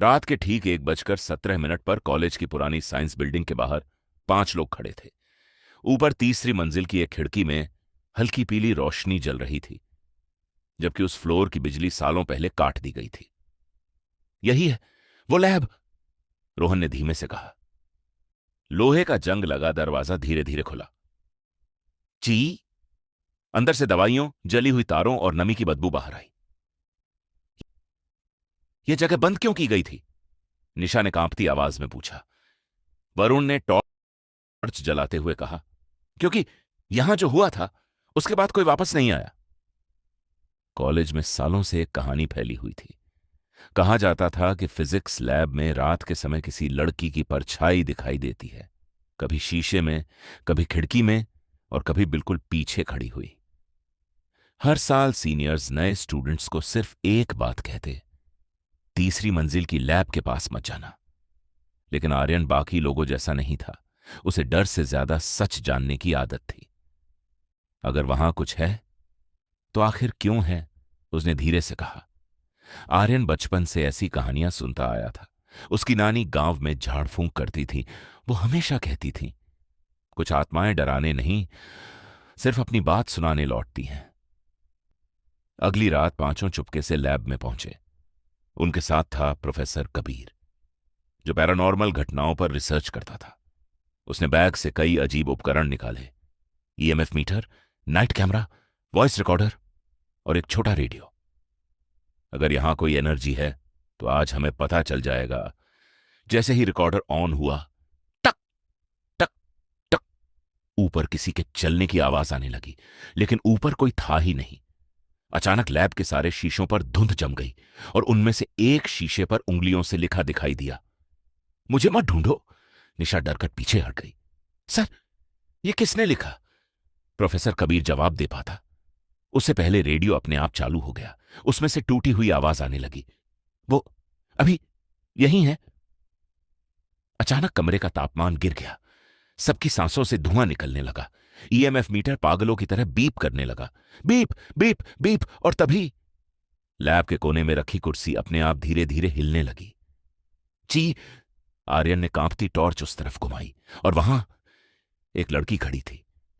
रात के ठीक 1:17 पर कॉलेज की पुरानी साइंस बिल्डिंग के बाहर 5 लोग खड़े थे। ऊपर तीसरी मंजिल की एक खिड़की में हल्की पीली रोशनी जल रही थी, जबकि उस फ्लोर की बिजली सालों पहले काट दी गई थी। यही है वो लैब, रोहन ने धीमे से कहा। लोहे का जंग लगा दरवाजा धीरे धीरे खुला। ची! अंदर से दवाइयों, जली हुई तारों और नमी की बदबू बाहर आई। यह जगह बंद क्यों की गई थी? निशा ने कांपती आवाज में पूछा। वरुण ने टॉर्च जलाते हुए कहा, क्योंकि यहां जो हुआ था उसके बाद कोई वापस नहीं आया। कॉलेज में सालों से एक कहानी फैली हुई थी। कहा जाता था कि फिजिक्स लैब में रात के समय किसी लड़की की परछाई दिखाई देती है, कभी शीशे में, कभी खिड़की में और कभी बिल्कुल पीछे खड़ी हुई। हर साल सीनियर्स नए स्टूडेंट्स को सिर्फ एक बात कहते, तीसरी मंजिल की लैब के पास मत जाना। लेकिन आर्यन बाकी लोगों जैसा नहीं था। उसे डर से ज्यादा सच जानने की आदत थी। अगर वहां कुछ है तो आखिर क्यों है? उसने धीरे से कहा। आर्यन बचपन से ऐसी कहानियां सुनता आया था। उसकी नानी गांव में झाड़ फूंक करती थी। वो हमेशा कहती थी, कुछ आत्माएं डराने नहीं, सिर्फ अपनी बात सुनाने लौटती हैं। अगली रात पांचों चुपके से लैब में पहुंचे। उनके साथ था प्रोफेसर कबीर, जो पैरानॉर्मल घटनाओं पर रिसर्च करता था। उसने बैग से कई अजीब उपकरण निकाले, EMF meter, night camera, voice recorder और एक छोटा रेडियो। अगर यहां कोई एनर्जी है तो आज हमें पता चल जाएगा। जैसे ही रिकॉर्डर ऑन हुआ, टक टक टक, ऊपर किसी के चलने की आवाज आने लगी, लेकिन ऊपर कोई था ही नहीं। अचानक लैब के सारे शीशों पर धुंध जम गई और उनमें से एक शीशे पर उंगलियों से लिखा दिखाई दिया। मुझे मत ढूंढो, निशा डरकर पीछे हट गई। सर, ये किसने लिखा? प्रोफेसर कबीर जवाब दे पाता उससे पहले रेडियो अपने आप चालू हो गया। उसमें से टूटी हुई आवाज आने लगी। वो अभी यहीं है। अचानक कमरे का तापमान गिर गया। सबकी सांसों से धुआं निकलने लगा। ईएमएफ मीटर पागलों की तरह बीप करने लगा। Beep beep beep. और तभी लैब के कोने में रखी कुर्सी अपने आप धीरे धीरे हिलने लगी। जी! आर्यन ने कांपती टॉर्च उस तरफ घुमाई और वहां एक लड़की खड़ी थी।